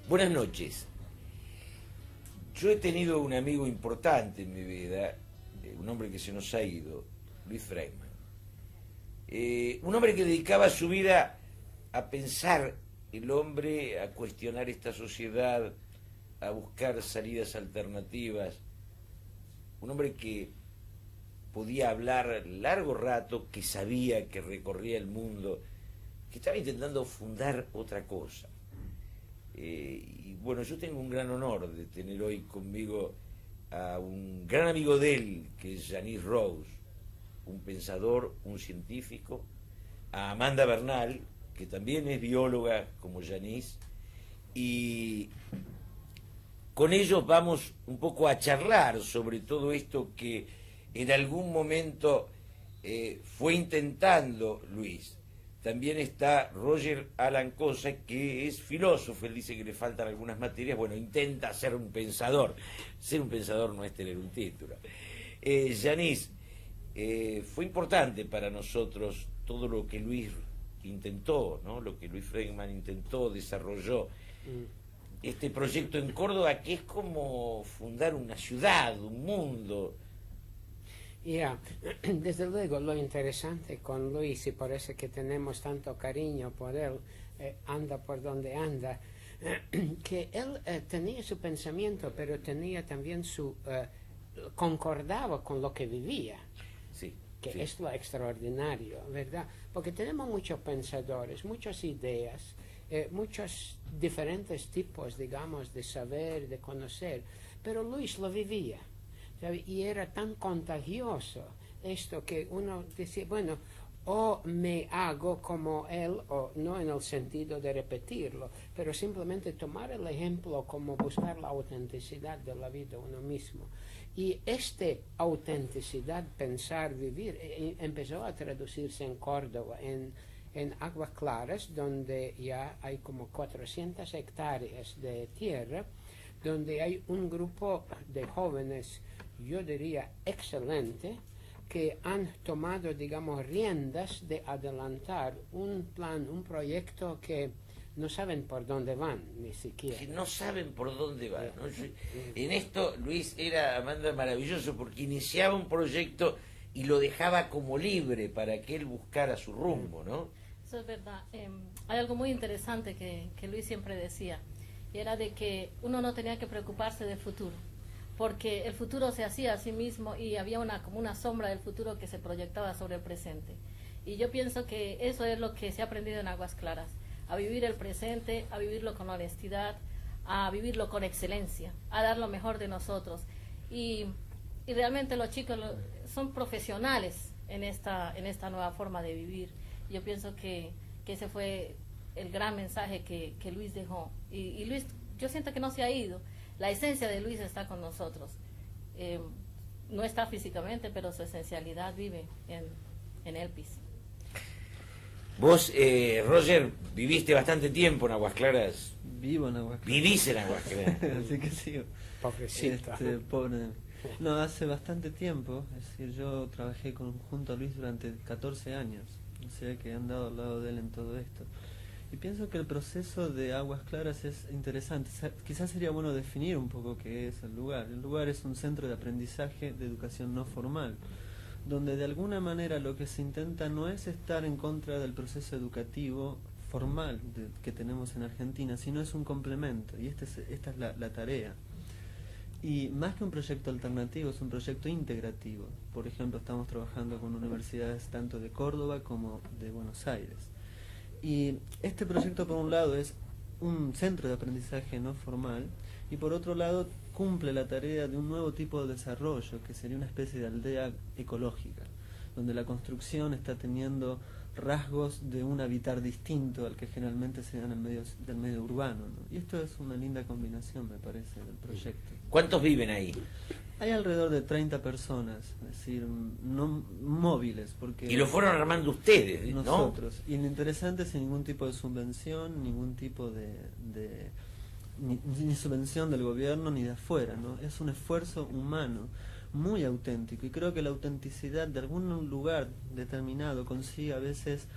Buenas noches. Yo he tenido un amigo importante en mi vida, un hombre que se nos ha ido, Luis Freiman. Un hombre que dedicaba su vida a pensar el hombre, a cuestionar esta sociedad, a buscar salidas alternativas. Un hombre que podía hablar largo rato, que sabía que recorría el mundo, que estaba intentando fundar otra cosa. Y bueno, yo tengo un gran honor de tener hoy conmigo a un gran amigo de él, que es Yanis Rose, un pensador, un científico, a Amanda Bernal, que también es bióloga como Yanis, y con ellos vamos un poco a charlar sobre todo esto que en algún momento fue intentando Luis. También está Roger Alan Cosa, que es filósofo. Él dice que le faltan algunas materias. Bueno, intenta ser un pensador. Ser un pensador no es tener un título. Yanis, fue importante para nosotros todo lo que Luis intentó, ¿no? Lo que Luis Freiman intentó, desarrolló. Este proyecto en Córdoba, que es como fundar una ciudad, un mundo. Ya, desde luego lo interesante con Luis, y por eso que tenemos tanto cariño por él, anda por donde anda, que él tenía su pensamiento, pero tenía también concordaba con lo que vivía. Sí, que sí. Es lo extraordinario, ¿verdad? Porque tenemos muchos pensadores, muchas ideas, muchos diferentes tipos, digamos, de saber, de conocer, pero Luis lo vivía. Y era tan contagioso esto que uno decía, bueno, o me hago como él, o no en el sentido de repetirlo, pero simplemente tomar el ejemplo como buscar la autenticidad de la vida uno mismo. Y esta autenticidad, pensar, vivir, empezó a traducirse en Córdoba, en Aguas Claras, donde ya hay como 400 hectáreas de tierra, donde hay un grupo de jóvenes, yo diría excelente, que han tomado, digamos, riendas de adelantar un plan, un proyecto que no saben por dónde van, ni siquiera. Que no saben por dónde van, ¿no? En esto Luis era, Amanda, maravilloso, porque iniciaba un proyecto y lo dejaba como libre para que él buscara su rumbo, ¿no? Eso es verdad. Hay algo muy interesante que Luis siempre decía, y era de que uno no tenía que preocuparse del futuro, porque el futuro se hacía a sí mismo y había como una sombra del futuro que se proyectaba sobre el presente. Y yo pienso que eso es lo que se ha aprendido en Aguas Claras, a vivir el presente, a vivirlo con honestidad, a vivirlo con excelencia, a dar lo mejor de nosotros. Y realmente los chicos son profesionales en esta nueva forma de vivir. Yo pienso que ese fue el gran mensaje que Luis dejó. Y Luis, yo siento que no se ha ido. La esencia de Luis está con nosotros. No está físicamente, pero su esencialidad vive en Elpis. Vos, Roger, viviste bastante tiempo en Aguas Claras. Vivo en Aguas Claras. Vivís en Aguas Claras. Así que sí. Pobrecita. Pobre. No, hace bastante tiempo. Es decir, yo trabajé junto a Luis durante 14 años. O sea que he andado al lado de él en todo esto. Y pienso que el proceso de Aguas Claras es interesante. Quizás sería bueno definir un poco qué es el lugar. El lugar es un centro de aprendizaje de educación no formal, donde de alguna manera lo que se intenta no es estar en contra del proceso educativo formal que tenemos en Argentina, sino es un complemento, y esta es la tarea. Y más que un proyecto alternativo, es un proyecto integrativo. Por ejemplo, estamos trabajando con universidades tanto de Córdoba como de Buenos Aires. Y este proyecto, por un lado, es un centro de aprendizaje no formal, y por otro lado cumple la tarea de un nuevo tipo de desarrollo, que sería una especie de aldea ecológica, donde la construcción está teniendo rasgos de un habitar distinto al que generalmente se da en el del medio urbano, ¿no? Y esto es una linda combinación, me parece, del proyecto. ¿Cuántos viven ahí? Hay alrededor de 30 personas, es decir, no móviles, porque... Y lo fueron armando ustedes, ¿no? Nosotros. Y lo interesante es sin ningún tipo de subvención, ningún tipo ni subvención del gobierno ni de afuera, ¿no? Es un esfuerzo humano muy auténtico, y creo que la autenticidad de algún lugar determinado consigue a veces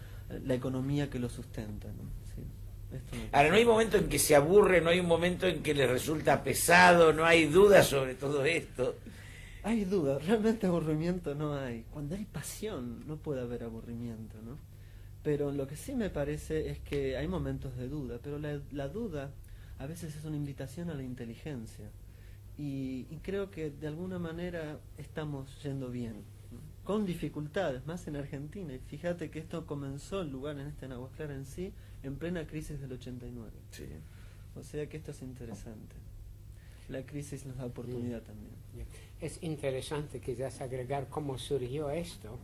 la economía que lo sustenta, ¿no? Sí. Esto me Ahora, parece- no hay momento en que se aburre, no hay un momento en que les resulta pesado, no hay dudas sobre todo esto. Hay duda, realmente aburrimiento no hay. Cuando hay pasión no puede haber aburrimiento, ¿no? Pero lo que sí me parece es que hay momentos de duda, pero la duda a veces es una invitación a la inteligencia. Y creo que de alguna manera estamos yendo bien, ¿no? Con dificultades, más en Argentina. Y fíjate que esto comenzó el lugar en Aguas Claras en sí, en plena crisis del 89. Sí. O sea que esto es interesante. La crisis nos da oportunidad también. Es interesante quizás agregar cómo surgió esto.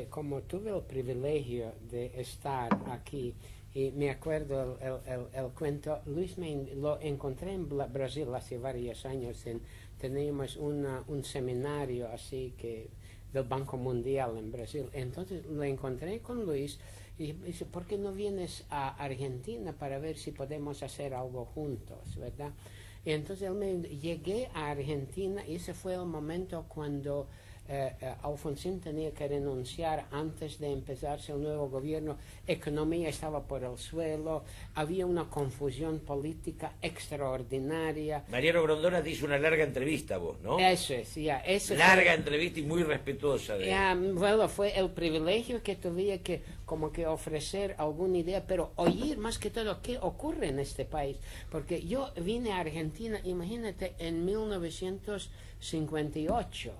Como tuve el privilegio de estar aquí, y me acuerdo el cuento, Luis lo encontré en Brasil hace varios años, teníamos un seminario así que del Banco Mundial en Brasil. Entonces lo encontré con Luis y dice, ¿por qué no vienes a Argentina para ver si podemos hacer algo juntos, verdad? Y entonces llegué a Argentina y ese fue el momento cuando Alfonsín tenía que renunciar antes de empezarse el nuevo gobierno. Economía estaba por el suelo, había una confusión política extraordinaria. Mariano Grondona te hizo una larga entrevista a vos, ¿no? Eso es, ya. Larga entrevista y muy respetuosa de Bueno, fue el privilegio que tuve que como que ofrecer alguna idea, pero oír más que todo qué ocurre en este país. Porque yo vine a Argentina, imagínate, en 1958.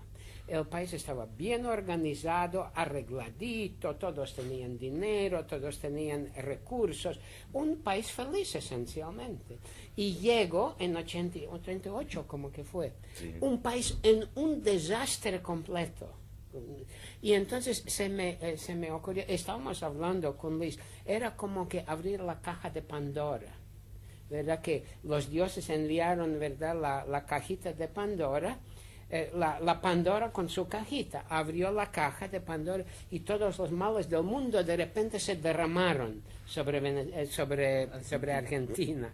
El país estaba bien organizado, arregladito, todos tenían dinero, todos tenían recursos, un país feliz esencialmente. Y llegó en 88, como que fue, Sí. un país en un desastre completo. Y entonces se me ocurrió, estábamos hablando con Luis, era como que abrir la caja de Pandora, ¿verdad? Que los dioses enviaron, ¿verdad? La cajita de Pandora. La Pandora con su cajita abrió la caja de Pandora y todos los males del mundo de repente se derramaron sobre Argentina.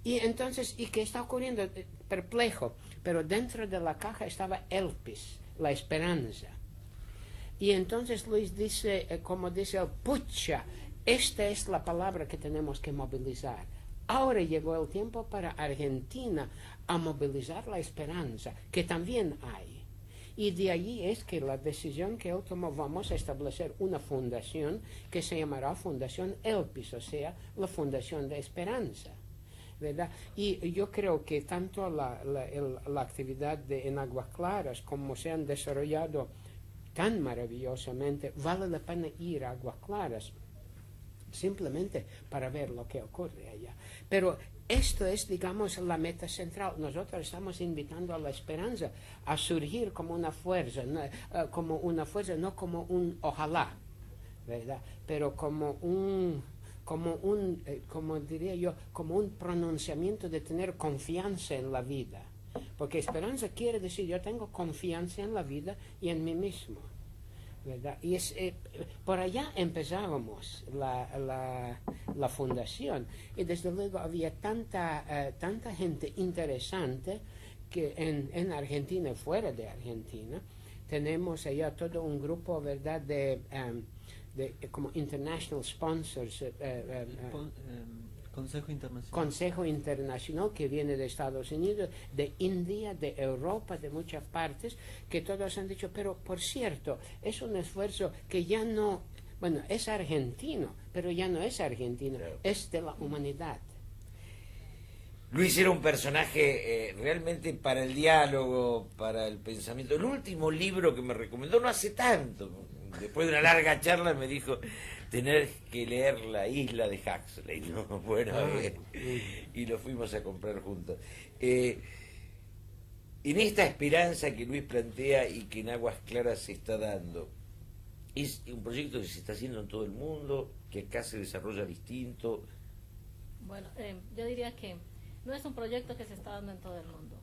Y entonces, ¿y qué está ocurriendo? Perplejo, pero dentro de la caja estaba Elpis, la esperanza. Y entonces Luis dice, como dice él, pucha, esta es la palabra que tenemos que movilizar. Ahora llegó el tiempo para Argentina a movilizar la esperanza, que también hay. Y de allí es que la decisión que él tomó, vamos a establecer una fundación que se llamará Fundación Elpis, o sea, la Fundación de Esperanza, ¿verdad? Y yo creo que tanto la actividad en Aguas Claras como se han desarrollado tan maravillosamente, vale la pena ir a Aguas Claras simplemente para ver lo que ocurre allá. Pero esto es, digamos, la meta central. Nosotros estamos invitando a la esperanza a surgir como una fuerza, no como un ojalá, ¿verdad? Pero como diría yo, como un pronunciamiento de tener confianza en la vida. Porque esperanza quiere decir, yo tengo confianza en la vida y en mí mismo, ¿verdad? Y por allá empezábamos la fundación y desde luego había tanta gente interesante que en Argentina y fuera de Argentina tenemos allá todo un grupo, ¿verdad?, de como international sponsors, Consejo Internacional, que viene de Estados Unidos, de India, de Europa, de muchas partes, que todos han dicho, pero por cierto, es un esfuerzo que ya no, bueno, es argentino, pero ya no es argentino, es de la humanidad. Luis era un personaje realmente para el diálogo, para el pensamiento. El último libro que me recomendó no hace tanto, después de una larga charla me dijo, tener que leer La isla de Huxley, ¿no? Bueno, y lo fuimos a comprar juntos. En esta esperanza que Luis plantea y que en Aguas Claras se está dando, es un proyecto que se está haciendo en todo el mundo, que acá se desarrolla distinto. Bueno, yo diría que no es un proyecto que se está dando en todo el mundo,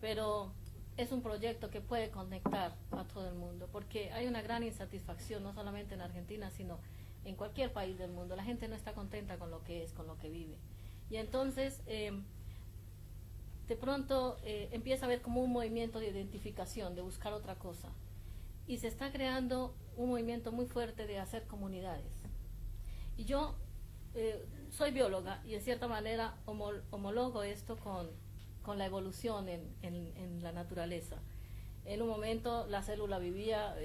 pero es un proyecto que puede conectar a todo el mundo, porque hay una gran insatisfacción, no solamente en Argentina, sino en cualquier país del mundo. La gente no está contenta con lo que es, con lo que vive. Y entonces, de pronto, empieza a haber como un movimiento de identificación, de buscar otra cosa. Y se está creando un movimiento muy fuerte de hacer comunidades. Y yo soy bióloga y en cierta manera homologo esto con la evolución en la naturaleza. En un momento la célula vivía,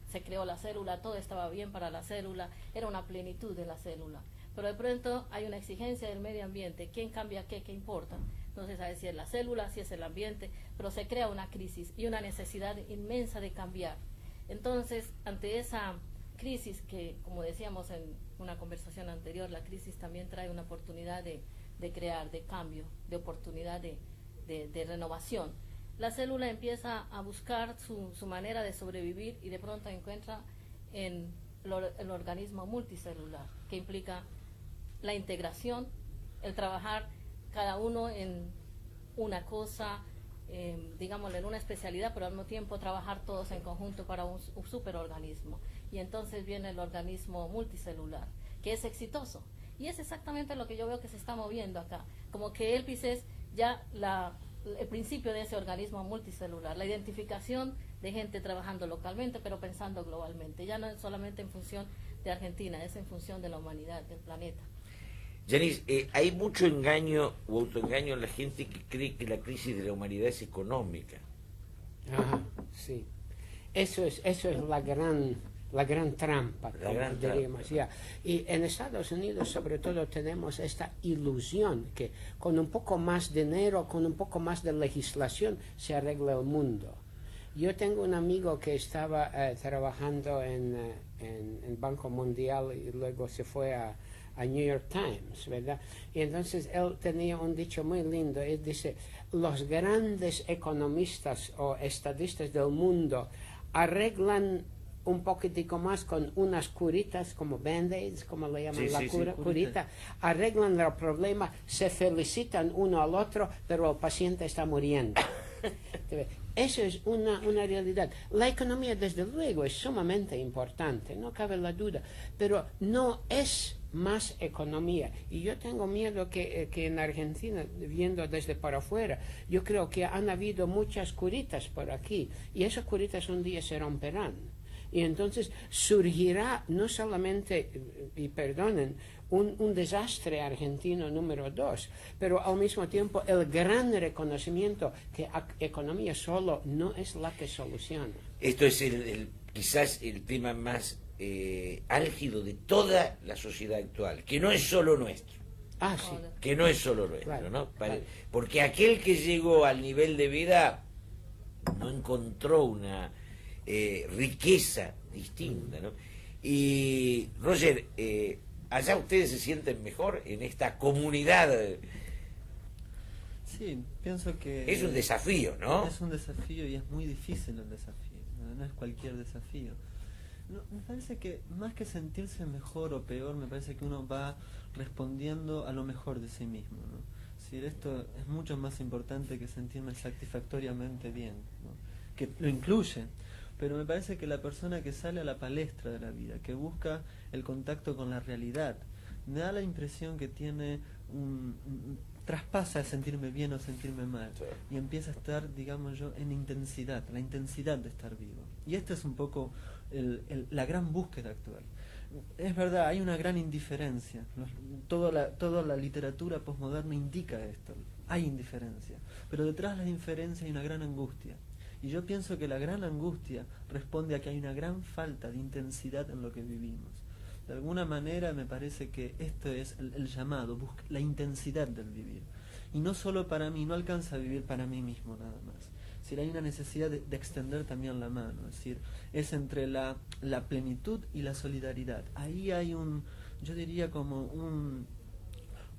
se creó la célula, todo estaba bien para la célula, era una plenitud de la célula. Pero de pronto hay una exigencia del medio ambiente, ¿quién cambia qué importa? Entonces, a ver si es la célula, si es el ambiente, pero se crea una crisis y una necesidad inmensa de cambiar. Entonces, ante esa crisis que, como decíamos en una conversación anterior, la crisis también trae una oportunidad de crear, de cambio, de oportunidad de renovación. La célula empieza a buscar su manera de sobrevivir y de pronto encuentra en el organismo multicelular, que implica la integración, el trabajar cada uno en una cosa, digámoslo, en una especialidad, pero al mismo tiempo trabajar todos en conjunto para un superorganismo. Y entonces viene el organismo multicelular, que es exitoso. Y es exactamente lo que yo veo que se está moviendo acá. Como que ELPIS es ya el principio de ese organismo multicelular, la identificación de gente trabajando localmente, pero pensando globalmente. Ya no es solamente en función de Argentina, es en función de la humanidad, del planeta. Yanis, hay mucho engaño o autoengaño en la gente que cree que la crisis de la humanidad es económica. Ajá, sí. Eso es la gran trampa, La gran diríamos, trampa. ya. Y en Estados Unidos, sobre todo, tenemos esta ilusión que con un poco más de dinero, con un poco más de legislación, se arregla el mundo. Yo tengo un amigo que estaba trabajando en Banco Mundial y luego se fue a New York Times, ¿verdad? Y entonces él tenía un dicho muy lindo. Él dice, los grandes economistas o estadistas del mundo arreglan un poquitico más con unas curitas como band-aids, como le llaman, curita, arreglan el problema, se felicitan uno al otro, pero el paciente está muriendo. Eso es una realidad. La economía, desde luego, es sumamente importante, no cabe la duda, pero no es más economía. Y yo tengo miedo que en Argentina, viendo desde para afuera, yo creo que han habido muchas curitas por aquí, y esas curitas un día se romperán. Y entonces surgirá no solamente, y perdonen, un desastre argentino número 2, pero al mismo tiempo el gran reconocimiento que la economía solo no es la que soluciona. Esto es quizás el tema más álgido de toda la sociedad actual, que no es solo nuestro. Ah, sí. Que no es solo nuestro, Claro, ¿no? claro. Porque aquel que llegó al nivel de vida no encontró una riqueza distinta, ¿no? Y Roger, allá ustedes se sienten mejor en esta comunidad. Sí, pienso que Es un desafío, ¿no? es un desafío y es muy difícil el desafío, no es cualquier desafío. No, me parece que más que sentirse mejor o peor, me parece que uno va respondiendo a lo mejor de sí mismo, ¿no? Es decir, esto es mucho más importante que sentirme satisfactoriamente bien, ¿no? Que lo incluye, pero me parece que la persona que sale a la palestra de la vida, que busca el contacto con la realidad, me da la impresión que tiene traspasa sentirme bien o sentirme mal, Sí. y empieza a estar, digamos yo, en intensidad, la intensidad de estar vivo. Y esta es un poco la gran búsqueda actual. Es verdad, hay una gran indiferencia. Toda la literatura posmoderna indica esto. Hay indiferencia. Pero detrás de la indiferencia hay una gran angustia. Y yo pienso que la gran angustia responde a que hay una gran falta de intensidad en lo que vivimos. De alguna manera me parece que esto es el llamado, la intensidad del vivir. Y no solo para mí, no alcanza a vivir para mí mismo nada más. Es decir, hay una necesidad de extender también la mano. Es decir, es entre la plenitud y la solidaridad. Ahí hay yo diría como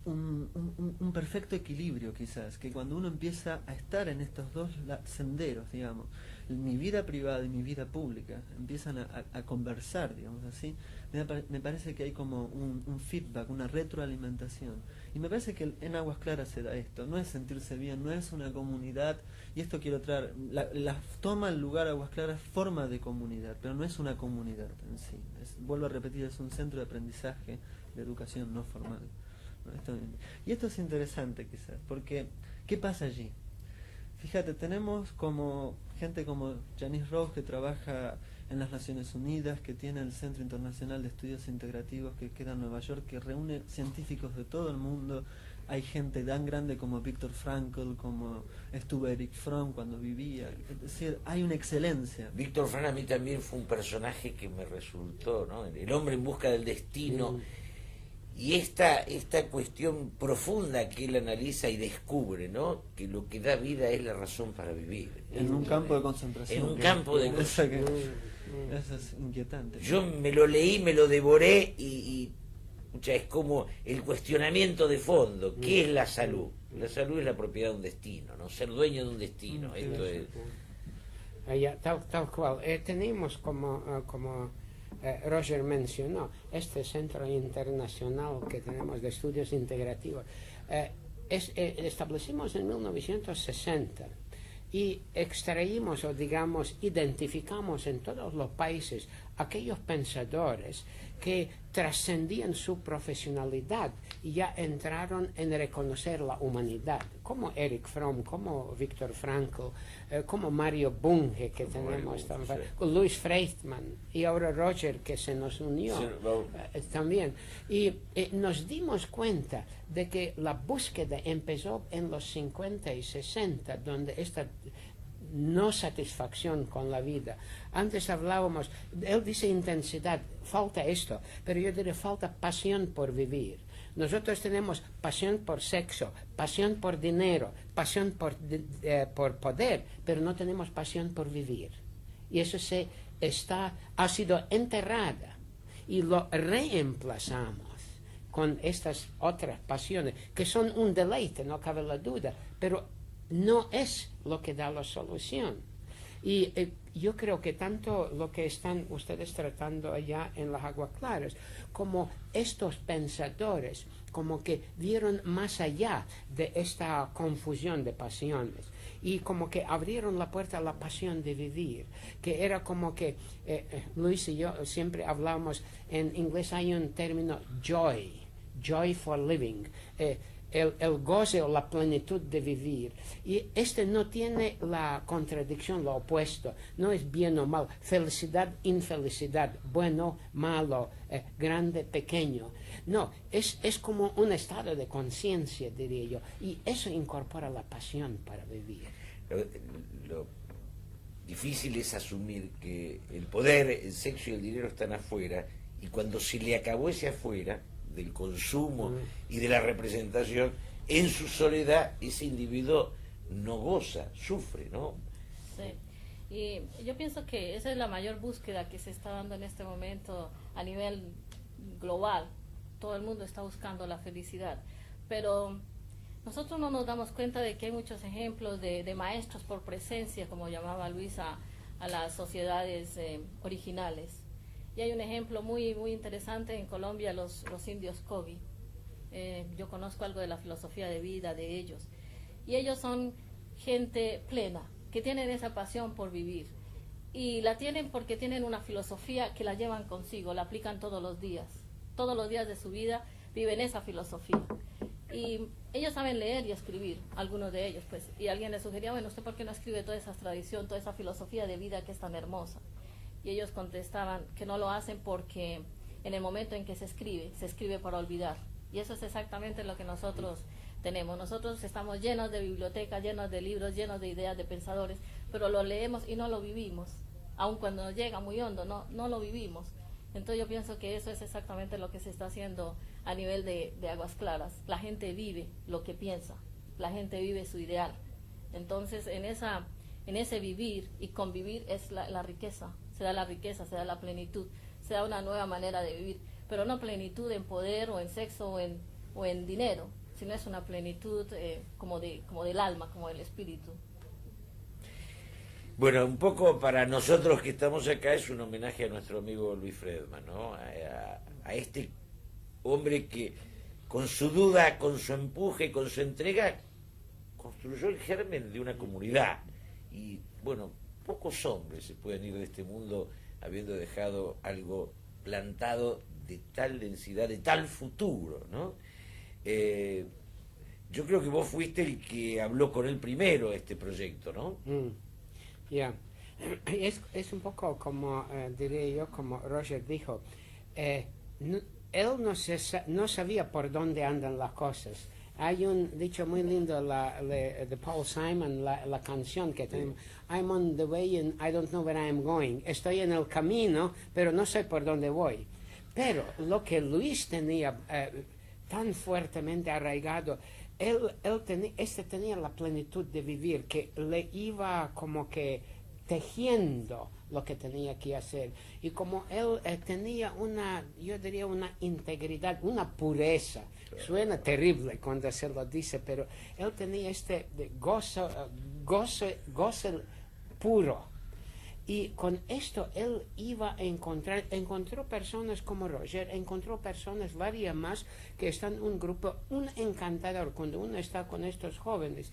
un perfecto equilibrio quizás, que cuando uno empieza a estar en estos dos senderos, digamos, mi vida privada y mi vida pública, empiezan a conversar, digamos así, me parece que hay como un feedback, una retroalimentación. Y me parece que en Aguas Claras se da esto, no es sentirse bien, no es una comunidad, y esto quiero traer, toma el lugar Aguas Claras forma de comunidad, pero no es una comunidad en sí. Vuelvo a repetir, es un centro de aprendizaje de educación no formal. Y esto es interesante quizás, porque ¿qué pasa allí? Fíjate, tenemos como gente como Janice Rose, que trabaja en las Naciones Unidas, que tiene el Centro Internacional de Estudios Integrativos que queda en Nueva York, que reúne científicos de todo el mundo. Hay gente tan grande como Viktor Frankl, como estuvo Eric Fromm cuando vivía. Es decir, hay una excelencia. Víctor Frank a mí también fue un personaje que me resultó, ¿no? El hombre en busca del destino. Y esta cuestión profunda que él analiza y descubre, ¿no? Que lo que da vida es la razón para vivir. En un campo de concentración. En un campo de concentración. Eso es inquietante. Yo me lo leí, me lo devoré y es como el cuestionamiento de fondo. ¿Qué es la salud? La salud es la propiedad de un destino, ¿no? Ser dueño de un destino. Esto es... Tal cual. Tenemos como Roger mencionó, este centro internacional que tenemos de estudios integrativos, establecimos en 1960 y extraímos o digamos identificamos en todos los países aquellos pensadores que trascendían su profesionalidad y ya entraron en reconocer la humanidad, como Eric Fromm, como Viktor Frankl, como Mario Bunge, que tenemos también, sí. Louis Freitman y ahora Roger, que se nos unió, sí, también. Y nos dimos cuenta de que la búsqueda empezó en los 50 y 60, donde esta no satisfacción con la vida. Antes hablábamos, él dice intensidad, falta esto, pero yo diré falta pasión por vivir. Nosotros tenemos pasión por sexo, pasión por dinero, pasión por poder, pero no tenemos pasión por vivir. Y eso ha sido enterrada y lo reemplazamos con estas otras pasiones, que son un deleite, no cabe la duda, pero no es lo que da la solución. Y yo creo que tanto lo que están ustedes tratando allá en las Aguas Claras, como estos pensadores, como que vieron más allá de esta confusión de pasiones y como que abrieron la puerta a la pasión de vivir, que era como que Luis y yo siempre hablamos, en inglés hay un término joy for living, el goce o la plenitud de vivir. Y este no tiene la contradicción, lo opuesto. No es bien o mal, felicidad, infelicidad, bueno, malo, grande, pequeño. No, es como un estado de conciencia, diría yo. Y eso incorpora la pasión para vivir. Lo difícil es asumir que el poder, el sexo y el dinero están afuera, y cuando se le acabó ese afuera, del consumo y de la representación, en su soledad ese individuo no goza, sufre, ¿no? Sí, y yo pienso que esa es la mayor búsqueda que se está dando en este momento a nivel global. Todo el mundo está buscando la felicidad, pero nosotros no nos damos cuenta de que hay muchos ejemplos de maestros por presencia, como llamaba Luis a las sociedades originales. Y hay un ejemplo muy interesante en Colombia, los indios Kogi. Yo conozco algo de la filosofía de vida de ellos. Y ellos son gente plena, que tienen esa pasión por vivir. Y la tienen porque tienen una filosofía que la llevan consigo, la aplican todos los días. Todos los días de su vida viven esa filosofía. Y ellos saben leer y escribir, algunos de ellos, pues. Y alguien les sugería, bueno, ¿usted por qué no escribe toda esa tradición, toda esa filosofía de vida que es tan hermosa? Y ellos contestaban que no lo hacen porque en el momento en que se escribe para olvidar. Y eso es exactamente lo que nosotros tenemos. Nosotros estamos llenos de bibliotecas, llenos de libros, llenos de ideas, de pensadores, pero lo leemos y no lo vivimos. Aun cuando nos llega muy hondo, no lo vivimos. Entonces yo pienso que eso es exactamente lo que se está haciendo a nivel de Aguas Claras. La gente vive lo que piensa, la gente vive su ideal. Entonces en ese vivir y convivir es la riqueza. Se da la riqueza, se da la plenitud, se da una nueva manera de vivir, pero no plenitud en poder o en sexo o en dinero, sino es una plenitud como del alma, como del espíritu. Bueno, un poco para nosotros que estamos acá es un homenaje a nuestro amigo Luis Freudman, ¿no? A este hombre que con su duda, con su empuje, con su entrega, construyó el germen de una comunidad. Y bueno, pocos hombres se pueden ir de este mundo habiendo dejado algo plantado de tal densidad, de tal futuro, ¿no? yo creo que vos fuiste el que habló con él primero este proyecto, ¿no? Ya. Es un poco como, diría yo, como Roger dijo, él no sabía por dónde andan las cosas. Hay un dicho muy lindo de Paul Simon, la canción que tenemos, I'm on the way and I don't know where I am going. Estoy en el camino, pero no sé por dónde voy. Pero lo que Luis tenía tan fuertemente arraigado, él tenía la plenitud de vivir, que le iba como que tejiendo lo que tenía que hacer. Y como él tenía yo diría una integridad, una pureza. Suena terrible cuando se lo dice, pero él tenía gozo puro. Y con esto él iba a encontró personas como Roger, encontró personas varias más que están en un grupo, un encantador. Cuando uno está con estos jóvenes,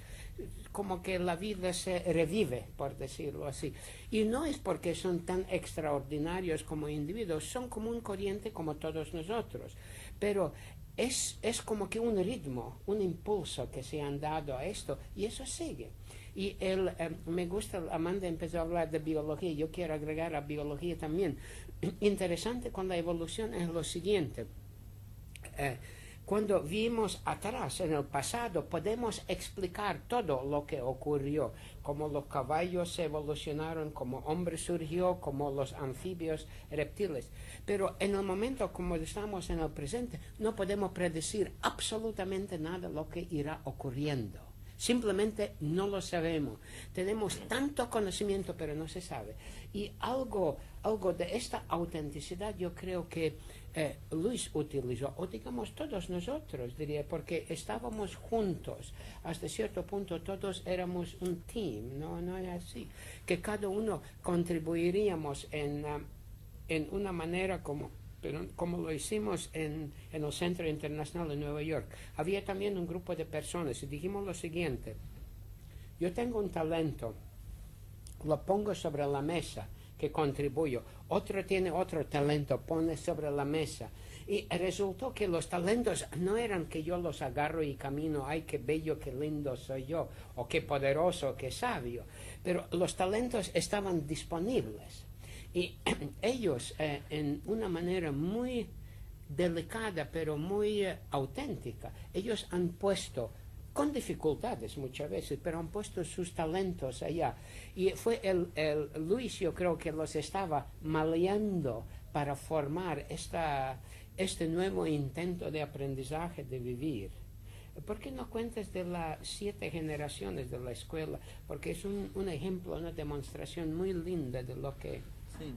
como que la vida se revive, por decirlo así. Y no es porque son tan extraordinarios como individuos, son como un corriente como todos nosotros. Pero es como que un ritmo, un impulso que se han dado a esto, y eso sigue. Y me gusta, Amanda empezó a hablar de biología, yo quiero agregar a biología también. Interesante con la evolución es lo siguiente. Cuando vimos atrás, en el pasado, podemos explicar todo lo que ocurrió, cómo los caballos evolucionaron, cómo hombre surgió, cómo los anfibios, reptiles. Pero en el momento como estamos en el presente, no podemos predecir absolutamente nada de lo que irá ocurriendo. Simplemente no lo sabemos. Tenemos tanto conocimiento, pero no se sabe. Y algo de esta autenticidad yo creo que Luis utilizó, o digamos todos nosotros, diría, porque estábamos juntos. Hasta cierto punto todos éramos un team, no es así. Que cada uno contribuiríamos en una manera como lo hicimos en el Centro Internacional de Nueva York. Había también un grupo de personas y dijimos lo siguiente: yo tengo un talento, lo pongo sobre la mesa, que contribuyo. Otro tiene otro talento, pone sobre la mesa. Y resultó que los talentos no eran que yo los agarro y camino, ay, qué bello, qué lindo soy yo, o qué poderoso, qué sabio. Pero los talentos estaban disponibles. Y ellos, en una manera muy delicada, pero muy auténtica, ellos han puesto, con dificultades muchas veces, pero han puesto sus talentos allá. Y fue Luis, yo creo que los estaba maleando para formar este nuevo intento de aprendizaje de vivir. ¿Por qué no cuentas de las 7 generaciones de la escuela? Porque es un ejemplo, una demostración muy linda de lo que... Sí,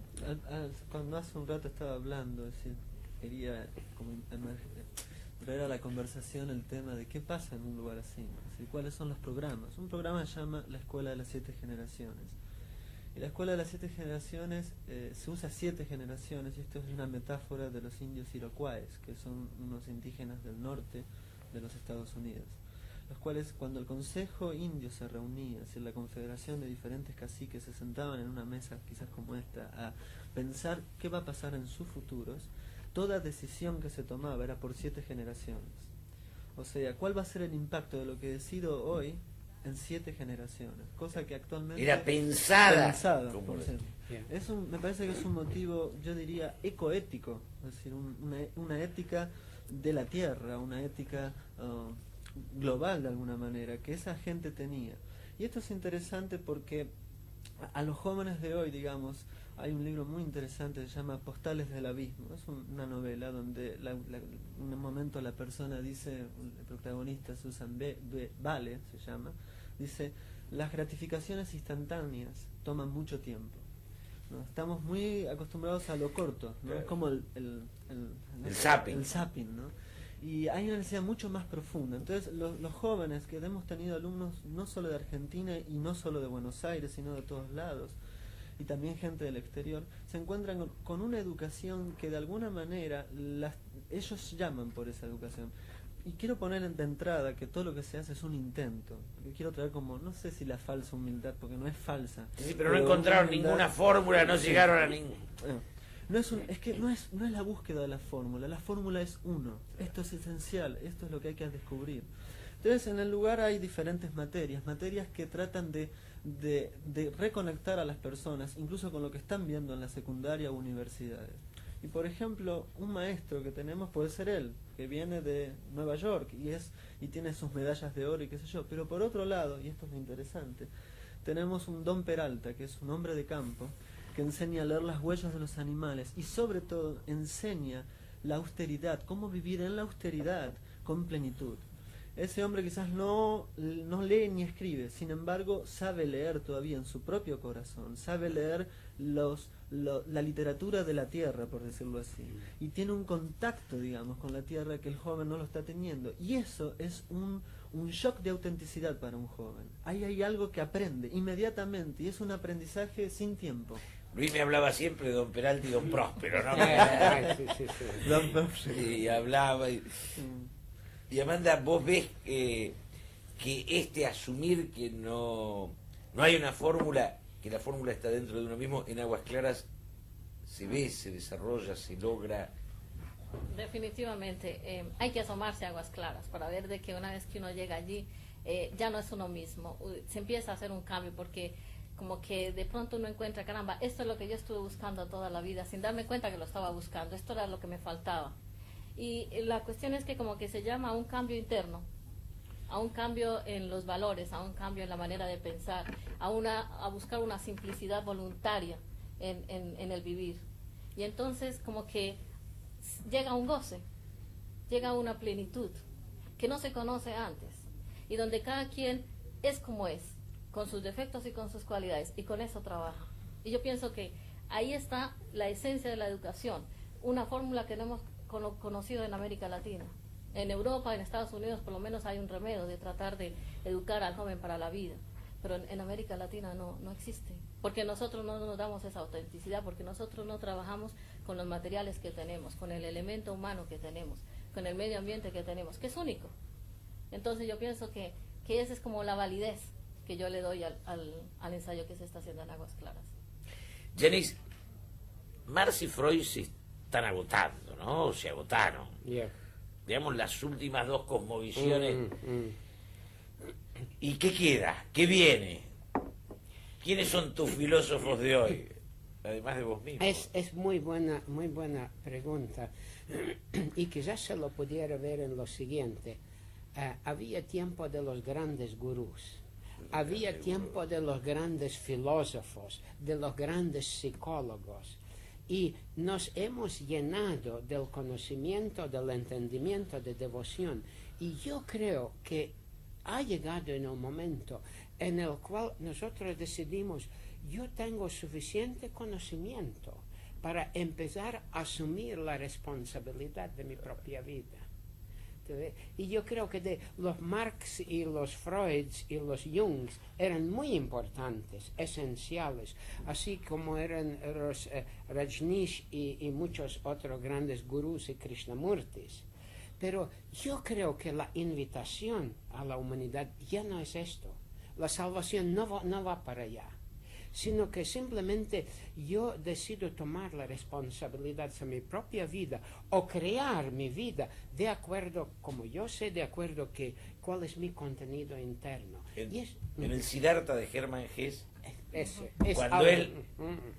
cuando hace un rato estaba hablando, es decir, quería como traer a la conversación el tema de qué pasa en un lugar así, ¿no? Es decir, cuáles son los programas. Un programa se llama la Escuela de las 7 Generaciones. Y la Escuela de las 7 Generaciones se usa 7 generaciones, y esto es una metáfora de los indios iroquois, que son unos indígenas del norte de los Estados Unidos, los cuales, cuando el Consejo Indio se reunía, es decir, la confederación de diferentes caciques se sentaban en una mesa quizás como esta a pensar qué va a pasar en sus futuros, toda decisión que se tomaba era por 7 generaciones. O sea, ¿cuál va a ser el impacto de lo que decido hoy en 7 generaciones? Cosa que actualmente... Era pensada. Por cierto. Me parece que es un motivo, yo diría, ecoético, es decir, una ética de la tierra, una ética... global de alguna manera, que esa gente tenía. Y esto es interesante porque a los jóvenes de hoy, digamos, hay un libro muy interesante que se llama Postales del Abismo. Es una novela donde en un momento la persona dice, el protagonista Susan Vale se llama, dice: las gratificaciones instantáneas toman mucho tiempo, ¿no? Estamos muy acostumbrados a lo corto, ¿no? Es como el zapping, ¿no? Y hay una necesidad mucho más profunda. Entonces los jóvenes que hemos tenido alumnos no solo de Argentina y no solo de Buenos Aires, sino de todos lados, y también gente del exterior, se encuentran con una educación que de alguna manera ellos llaman por esa educación. Y quiero poner de entrada que todo lo que se hace es un intento. Yo quiero traer como, no sé si la falsa humildad, porque no es falsa. Sí, pero no encontraron ninguna fórmula, no llegaron a ningún... No es la búsqueda de la fórmula es uno. Esto es esencial, esto es lo que hay que descubrir. Entonces, en el lugar hay diferentes materias que tratan de reconectar a las personas, incluso con lo que están viendo en la secundaria o universidades. Y por ejemplo, un maestro que tenemos puede ser él, que viene de Nueva York y tiene sus medallas de oro y qué sé yo. Pero por otro lado, y esto es lo interesante, tenemos un Don Peralta, que es un hombre de campo, que enseña a leer las huellas de los animales y sobre todo enseña la austeridad, cómo vivir en la austeridad con plenitud. Ese hombre quizás no lee ni escribe, sin embargo sabe leer todavía en su propio corazón, sabe leer la literatura de la tierra, por decirlo así, y tiene un contacto, digamos, con la tierra que el joven no lo está teniendo. Y eso es un shock de autenticidad para un joven. Ahí hay algo que aprende inmediatamente y es un aprendizaje sin tiempo. Luis me hablaba siempre de Don Peralta y Don Próspero, ¿no? Sí. Don Próspero. Y hablaba... Y Amanda, vos ves que asumir que no hay una fórmula, que la fórmula está dentro de uno mismo, en Aguas Claras se ve, se desarrolla, se logra. Definitivamente, hay que asomarse a Aguas Claras para ver de que una vez que uno llega allí, ya no es uno mismo, se empieza a hacer un cambio, porque como que de pronto uno encuentra, caramba, esto es lo que yo estuve buscando toda la vida, sin darme cuenta que lo estaba buscando, esto era lo que me faltaba. Y la cuestión es que como que se llama a un cambio interno, a un cambio en los valores, a un cambio en la manera de pensar, a buscar una simplicidad voluntaria en el vivir. Y entonces como que llega un goce, llega una plenitud que no se conoce antes, y donde cada quien es como es, con sus defectos y con sus cualidades, y con eso trabaja. Y yo pienso que ahí está la esencia de la educación, una fórmula que no hemos conocido en América Latina. En Europa, en Estados Unidos, por lo menos hay un remedio de tratar de educar al joven para la vida, pero en América Latina no existe, porque nosotros no nos damos esa autenticidad, porque nosotros no trabajamos con los materiales que tenemos, con el elemento humano que tenemos, con el medio ambiente que tenemos, que es único. Entonces yo pienso que esa es como la validez que yo le doy al ensayo que se está haciendo en Aguas Claras. Janice, Marx y Freud se están agotando, ¿no? Se agotaron. Yeah. Digamos, las últimas dos cosmovisiones. ¿Y qué queda? ¿Qué viene? ¿Quiénes son tus filósofos de hoy? Además de vos mismo. Es muy buena pregunta. Y quizás se lo pudiera ver en lo siguiente. Había tiempo de los grandes gurús. Había tiempo de los grandes filósofos, de los grandes psicólogos. Y nos hemos llenado del conocimiento, del entendimiento, de devoción. Y yo creo que ha llegado en un momento en el cual nosotros decidimos, yo tengo suficiente conocimiento para empezar a asumir la responsabilidad de mi propia vida. Y yo creo que de los Marx y los Freuds y los Jungs eran muy importantes, esenciales, así como eran los Rajneesh y muchos otros grandes gurús y Krishnamurtis. Pero yo creo que la invitación a la humanidad ya no es esto. La salvación no va para allá, sino que simplemente yo decido tomar la responsabilidad de mi propia vida o crear mi vida de acuerdo, como yo sé, de acuerdo que cuál es mi contenido interno. En el Siddhartha de Hermann Hesse, cuando algo, él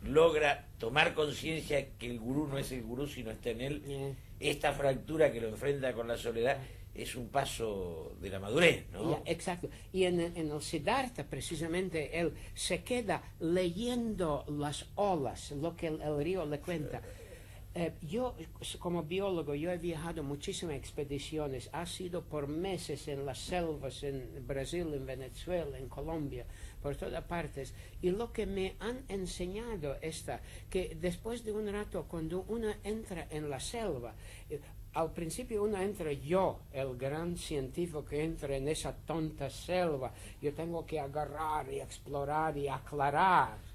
logra tomar conciencia que el gurú no es el gurú, sino está en él, esta fractura que lo enfrenta con la soledad es un paso de la madurez, ¿no? Exacto. Y en el Siddhartha, precisamente, él se queda leyendo las olas, lo que el río le cuenta. Yo, como biólogo, yo he viajado muchísimas expediciones, ha sido por meses en las selvas, en Brasil, en Venezuela, en Colombia, por todas partes. Y lo que me han enseñado está que después de un rato, cuando uno entra en la selva, al principio uno entra, yo, el gran científico que entra en esa tonta selva, yo tengo que agarrar y explorar y aclarar.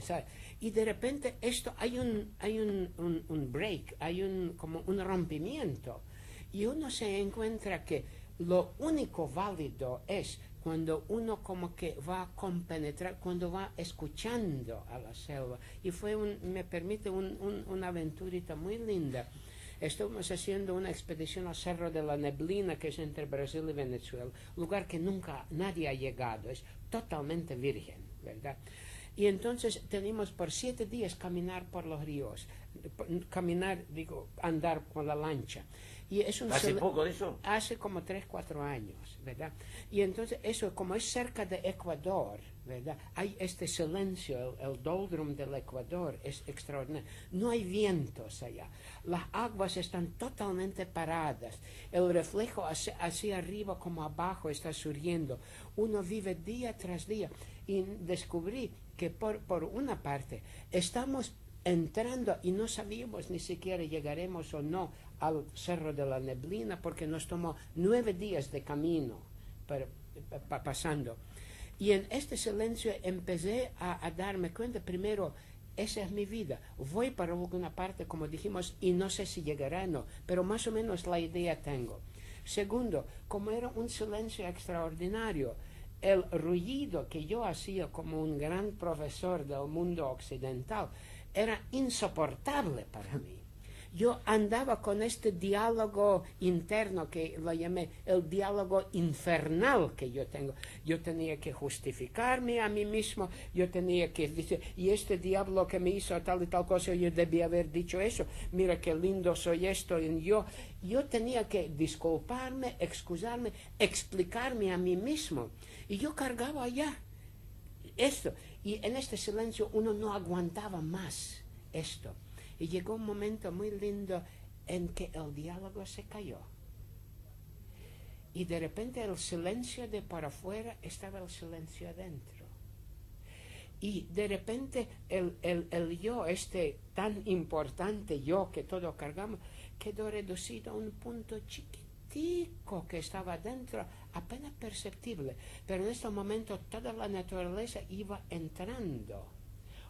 ¿Sabes? Y de repente hay un break, como un rompimiento. Y uno se encuentra que lo único válido es cuando uno como que va a compenetrar, cuando va escuchando a la selva. Y me permite una aventurita muy linda. estuvimos haciendo una expedición al Cerro de la Neblina, que es entre Brasil y Venezuela, lugar que nunca nadie ha llegado, es totalmente virgen, ¿verdad? Y entonces tenemos por 7 días caminar por los ríos, andar con la lancha. Y es ¿Hace poco de eso? Hace como 3, 4 años, ¿verdad? Y entonces eso, como es cerca de Ecuador, ¿verdad? Hay este silencio, el doldrum del Ecuador es extraordinario. No hay vientos allá. Las aguas están totalmente paradas. El reflejo hacia arriba como abajo está surgiendo. Uno vive día tras día. Y descubrí que por una parte estamos entrando y no sabíamos ni siquiera llegaremos o no al Cerro de la Neblina porque nos tomó 9 días de camino pasando. Y en este silencio empecé a darme cuenta, primero, esa es mi vida. Voy para alguna parte, como dijimos, y no sé si llegará o no, pero más o menos la idea tengo. Segundo, como era un silencio extraordinario, el ruido que yo hacía como un gran profesor del mundo occidental era insoportable para mí. Yo andaba con este diálogo interno que lo llamé el diálogo infernal que yo tengo. Yo tenía que justificarme a mí mismo, yo tenía que decir, y este diablo que me hizo tal y tal cosa, yo debía haber dicho eso, mira qué lindo soy esto, y yo tenía que disculparme, excusarme, explicarme a mí mismo. Y yo cargaba allá esto, y en este silencio uno no aguantaba más esto. Y llegó un momento muy lindo en que el diálogo se cayó. Y de repente el silencio de para afuera estaba el silencio adentro. Y de repente el yo, este tan importante yo que todos cargamos, quedó reducido a un punto chiquitico que estaba adentro, apenas perceptible. Pero en este momento toda la naturaleza iba entrando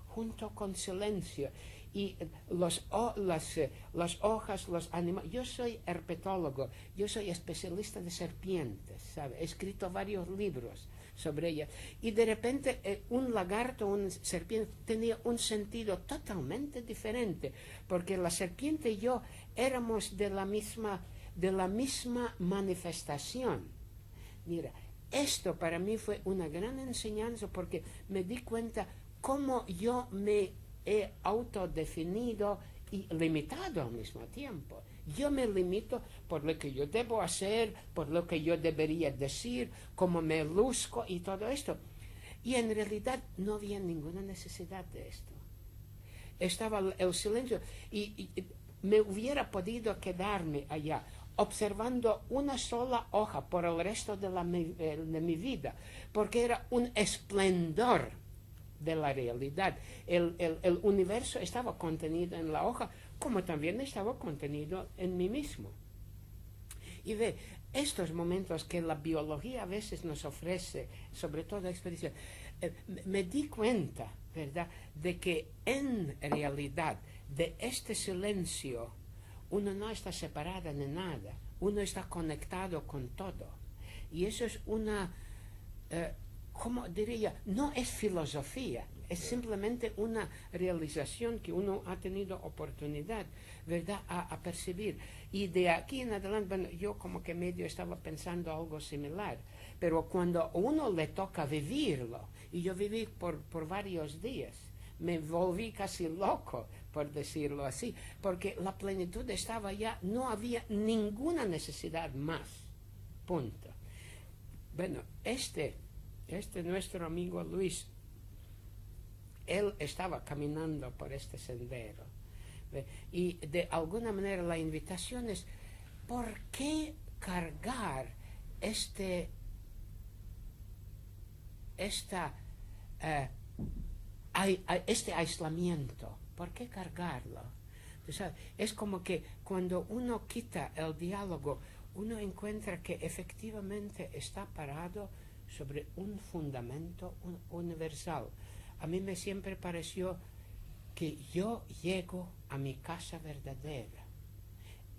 junto con silencio. Y las hojas, los animales. Yo soy herpetólogo, yo soy especialista de serpientes, ¿sabe? He escrito varios libros sobre ellas. Y de repente un lagarto, una serpiente, tenía un sentido totalmente diferente, porque la serpiente y yo éramos de la misma manifestación. Mira, esto para mí fue una gran enseñanza, porque me di cuenta cómo yo me he autodefinido y limitado al mismo tiempo. Yo me limito por lo que yo debo hacer, por lo que yo debería decir, cómo me luzco y todo esto. Y en realidad no había ninguna necesidad de esto. Estaba el silencio y me hubiera podido quedarme allá observando una sola hoja por el resto de mi vida, porque era un esplendor de la realidad. El universo estaba contenido en la hoja, como también estaba contenido en mí mismo. Y ve, estos momentos que la biología a veces nos ofrece, sobre todo la expedición, me di cuenta, ¿verdad?, de que en realidad de este silencio uno no está separado de nada, uno está conectado con todo. Y eso es una... ¿cómo diría? No es filosofía, es simplemente una realización que uno ha tenido oportunidad, ¿verdad?, a percibir. Y de aquí en adelante, bueno, yo como que medio estaba pensando algo similar, pero cuando uno le toca vivirlo, y yo viví por varios días, me volví casi loco, por decirlo así, porque la plenitud estaba ya, no había ninguna necesidad más, punto. Bueno, nuestro amigo Luis, él estaba caminando por este sendero. Y de alguna manera la invitación es, ¿por qué cargar este aislamiento? ¿Por qué cargarlo? ¿Tú sabes? Es como que cuando uno quita el diálogo, uno encuentra que efectivamente está parado sobre un fundamento universal. A mí me siempre pareció que yo llego a mi casa verdadera.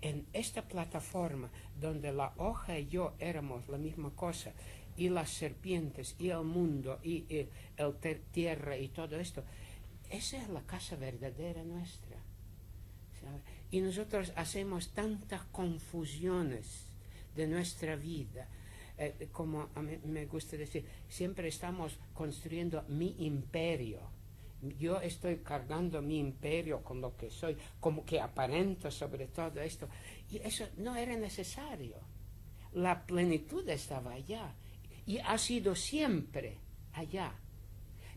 En esta plataforma donde la hoja y yo éramos la misma cosa, y las serpientes, y el mundo, y el tierra, y todo esto, esa es la casa verdadera nuestra, ¿sabe? Y nosotros hacemos tantas confusiones de nuestra vida. Como a mí me gusta decir, siempre estamos construyendo mi imperio. Yo estoy cargando mi imperio con lo que soy, como que aparento sobre todo esto. Y eso no era necesario. La plenitud estaba allá. Y ha sido siempre allá.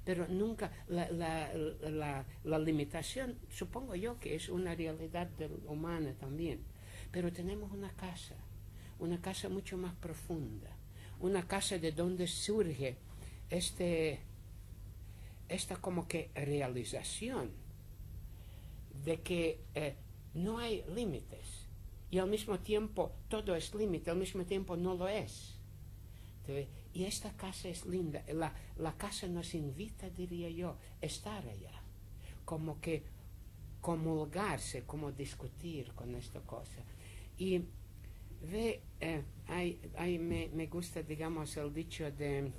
Pero nunca, la limitación, supongo yo que es una realidad humana también. Pero tenemos una casa mucho más profunda, una casa de donde surge esta como que realización de que no hay límites y al mismo tiempo todo es límite, al mismo tiempo no lo es. Y esta casa es linda, la casa nos invita, diría yo, a estar allá, como que comulgarse, como discutir con esta cosa. Y me gusta, digamos, el dicho de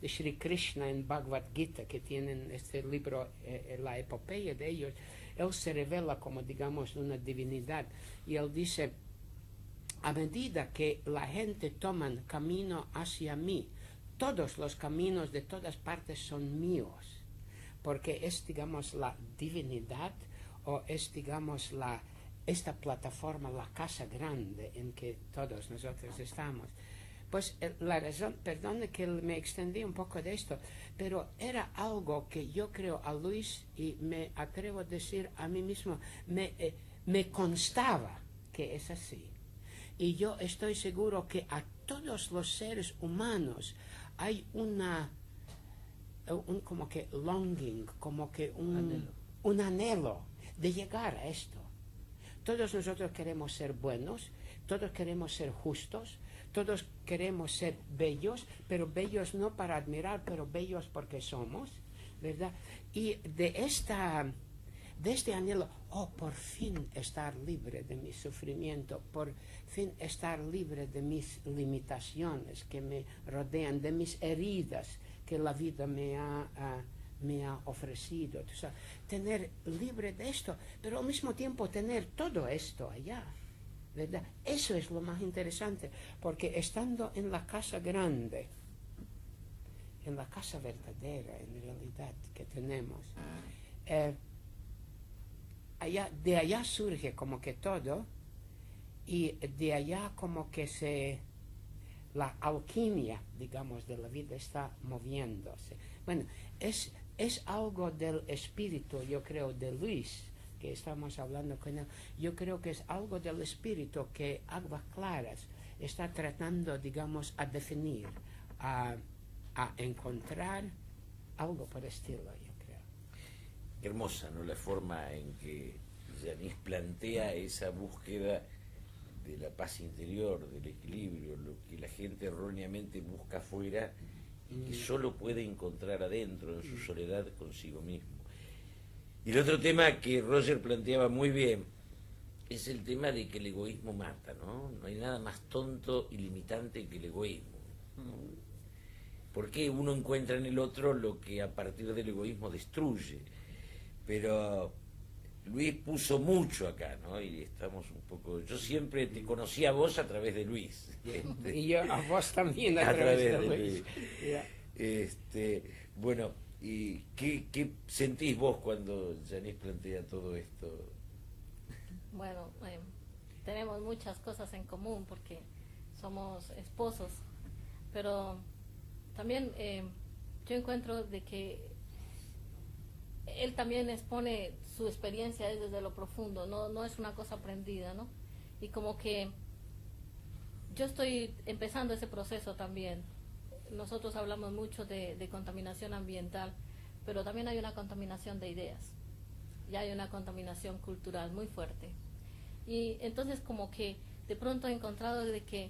Sri Krishna en Bhagavad Gita, que tienen este libro, la epopeya de ellos. Él se revela como, digamos, una divinidad, y él dice: a medida que la gente toma camino hacia mí, todos los caminos de todas partes son míos, porque es, digamos, la divinidad, o es, digamos, esta plataforma, la casa grande en que todos nosotros estamos. Pues la razón, perdone que me extendí un poco de esto, pero era algo que yo creo a Luis, y me atrevo a decir a mí mismo, me constaba que es así. Y yo estoy seguro que a todos los seres humanos hay un como que longing, como que un anhelo de llegar a esto. Todos nosotros queremos ser buenos, todos queremos ser justos, todos queremos ser bellos, pero bellos no para admirar, pero bellos porque somos, ¿verdad? Y de este anhelo, por fin estar libre de mi sufrimiento, por fin estar libre de mis limitaciones que me rodean, de mis heridas que la vida me ha ofrecido. O sea, tener libre de esto, pero al mismo tiempo tener todo esto allá, ¿verdad? Eso es lo más interesante, porque estando en la casa grande, en la casa verdadera, en realidad, que tenemos, de allá surge como que todo, y de allá como que la alquimia, digamos, de la vida está moviéndose. Bueno, es algo del espíritu, yo creo, de Luis, que estamos hablando con él. Yo creo que es algo del espíritu que Aguas Claras está tratando, digamos, a definir, a encontrar algo por estilo, yo creo. Qué hermosa, ¿no?, la forma en que Yanis plantea esa búsqueda de la paz interior, del equilibrio, lo que la gente erróneamente busca afuera y que solo puede encontrar adentro, en su soledad consigo mismo. Y el otro tema que Roger planteaba muy bien es el tema de que el egoísmo mata, ¿no? No hay nada más tonto y limitante que el egoísmo, ¿no? Porque uno encuentra en el otro lo que a partir del egoísmo destruye. Pero Luis puso mucho acá, ¿no? Y estamos un poco... Yo siempre te conocí a vos a través de Luis. Y yo a vos también a través de Luis. Yeah. Bueno, ¿y qué sentís vos cuando Yanis plantea todo esto? Bueno, tenemos muchas cosas en común porque somos esposos, pero también yo encuentro de que él también expone su experiencia desde lo profundo, no es una cosa aprendida, ¿no? Y como que yo estoy empezando ese proceso también. Nosotros hablamos mucho de contaminación ambiental, pero también hay una contaminación de ideas, y hay una contaminación cultural muy fuerte. Y entonces como que de pronto he encontrado de que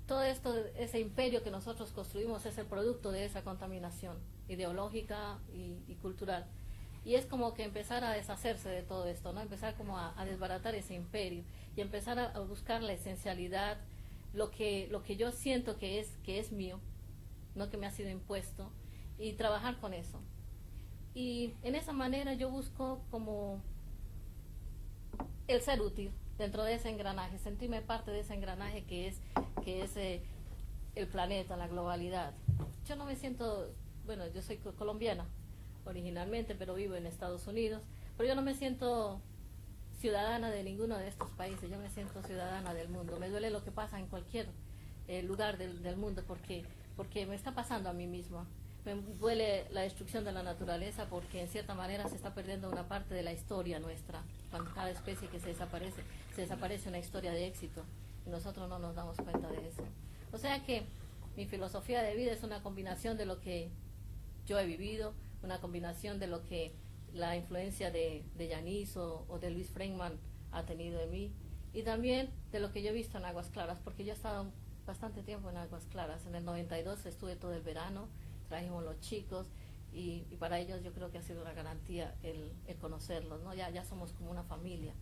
todo esto, ese imperio que nosotros construimos es el producto de esa contaminación ideológica y cultural. Y es como que empezar a deshacerse de todo esto, ¿no? Empezar como a desbaratar ese imperio y empezar a buscar la esencialidad, lo que yo siento que es mío, no que me ha sido impuesto, y trabajar con eso. Y en esa manera yo busco como el ser útil dentro de ese engranaje, sentirme parte de ese engranaje que es el planeta, la globalidad. Yo no me siento, bueno, yo soy colombiana originalmente, pero vivo en Estados Unidos, pero yo no me siento ciudadana de ninguno de estos países, yo me siento ciudadana del mundo. Me duele lo que pasa en cualquier lugar del mundo porque me está pasando a mí misma. Me duele la destrucción de la naturaleza porque en cierta manera se está perdiendo una parte de la historia nuestra. Cuando cada especie que se desaparece una historia de éxito y nosotros no nos damos cuenta de eso. O sea que mi filosofía de vida es una combinación de lo que yo he vivido, una combinación de lo que la influencia de Yanis o de Luis Freeman ha tenido en mí, y también de lo que yo he visto en Aguas Claras, porque yo he estado bastante tiempo en Aguas Claras. En el 92 estuve todo el verano, trajimos los chicos, y para ellos yo creo que ha sido una garantía el conocerlos, ¿no? Ya somos como una familia,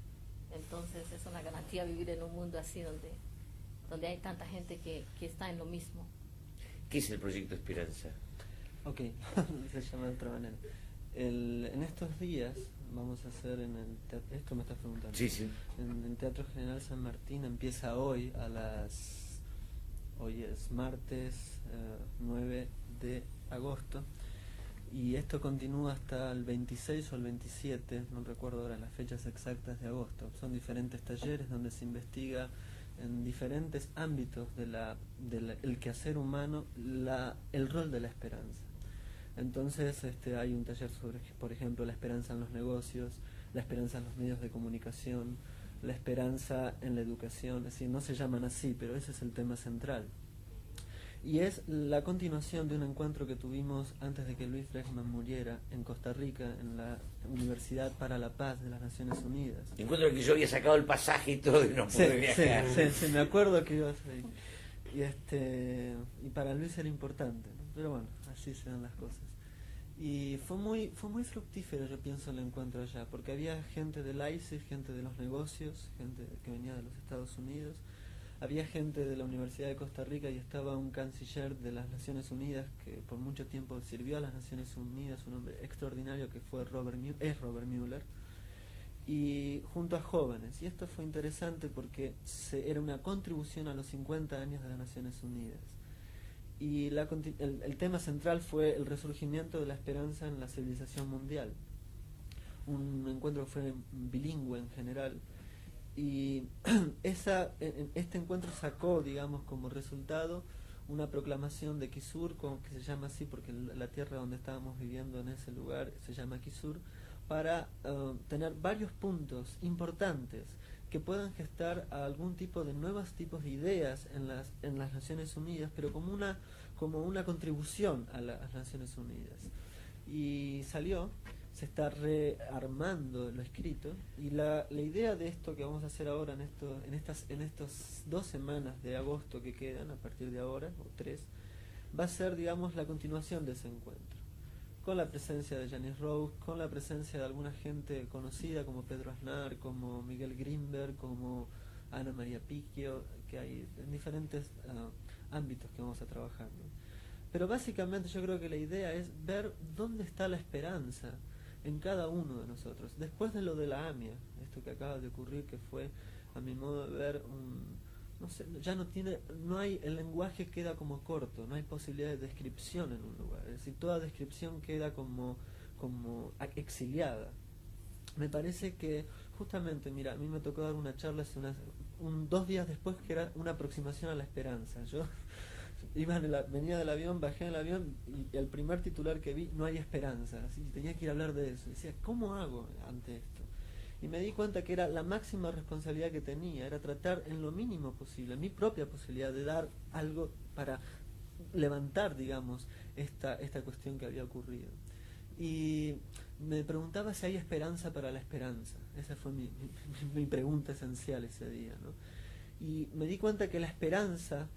entonces es una garantía vivir en un mundo así donde hay tanta gente que está en lo mismo. ¿Qué es el Proyecto Esperanza? Ok, se llama de otra manera. En estos días vamos a hacer en el teatro, esto me estás preguntando. Sí, sí. En el Teatro General San Martín empieza hoy hoy es martes 9 de agosto, y esto continúa hasta el 26 o el 27, no recuerdo ahora las fechas exactas de agosto. Son diferentes talleres donde se investiga en diferentes ámbitos del quehacer humano el rol de la esperanza. Entonces hay un taller sobre, por ejemplo, la esperanza en los negocios, la esperanza en los medios de comunicación, la esperanza en la educación. Es decir, no se llaman así, pero ese es el tema central. Y es la continuación de un encuentro que tuvimos antes de que Luis Bregman muriera en Costa Rica, en la Universidad para la Paz de las Naciones Unidas. Encuentro que yo había sacado el pasaje y todo y no pude viajar. Sí, me acuerdo que ibas ahí. Y para Luis era importante, ¿no? Pero bueno, así se dan las cosas. Y fue muy fructífero, yo pienso, el encuentro allá, porque había gente del ICES, gente de los negocios, gente que venía de los Estados Unidos, había gente de la Universidad de Costa Rica, y estaba un canciller de las Naciones Unidas que por mucho tiempo sirvió a las Naciones Unidas, un hombre extraordinario que fue Robert Mueller, y junto a jóvenes. Y esto fue interesante porque era una contribución a los 50 años de las Naciones Unidas. Y el tema central fue el resurgimiento de la esperanza en la civilización mundial. Un encuentro que fue bilingüe en general. Y este encuentro sacó, digamos, como resultado una proclamación de Kisur, que se llama así porque la tierra donde estábamos viviendo en ese lugar se llama Kisur, para tener varios puntos importantes que puedan gestar algún tipo de nuevos tipos de ideas en las Naciones Unidas, pero como una contribución a las Naciones Unidas. Y se está rearmando lo escrito, y la idea de esto que vamos a hacer ahora en estas 2 semanas de agosto que quedan a partir de ahora, o 3, va a ser, digamos, la continuación de ese encuentro, con la presencia de Yanis Rose, con la presencia de alguna gente conocida como Pedro Aznar, como Miguel Grimberg, como Ana María Picchio, que hay en diferentes ámbitos que vamos a trabajar, ¿no? Pero básicamente yo creo que la idea es ver dónde está la esperanza en cada uno de nosotros. Después de lo de la AMIA, esto que acaba de ocurrir, que fue, a mi modo de ver, no sé, ya no hay, el lenguaje queda como corto, no hay posibilidad de descripción en un lugar, es decir, toda descripción queda como exiliada. Me parece que justamente, mira, a mí me tocó dar una charla hace 2 días después, que era una aproximación a la esperanza. Yo venía del avión, bajé del avión, y el primer titular que vi: no hay esperanza. Así tenía que ir a hablar de eso. Decía, ¿cómo hago ante esto? Y me di cuenta que era la máxima responsabilidad que tenía, era tratar en lo mínimo posible, mi propia posibilidad de dar algo para levantar, digamos, esta cuestión que había ocurrido. Y me preguntaba si hay esperanza para la esperanza. Esa fue mi pregunta esencial ese día, ¿no? Y me di cuenta que la esperanza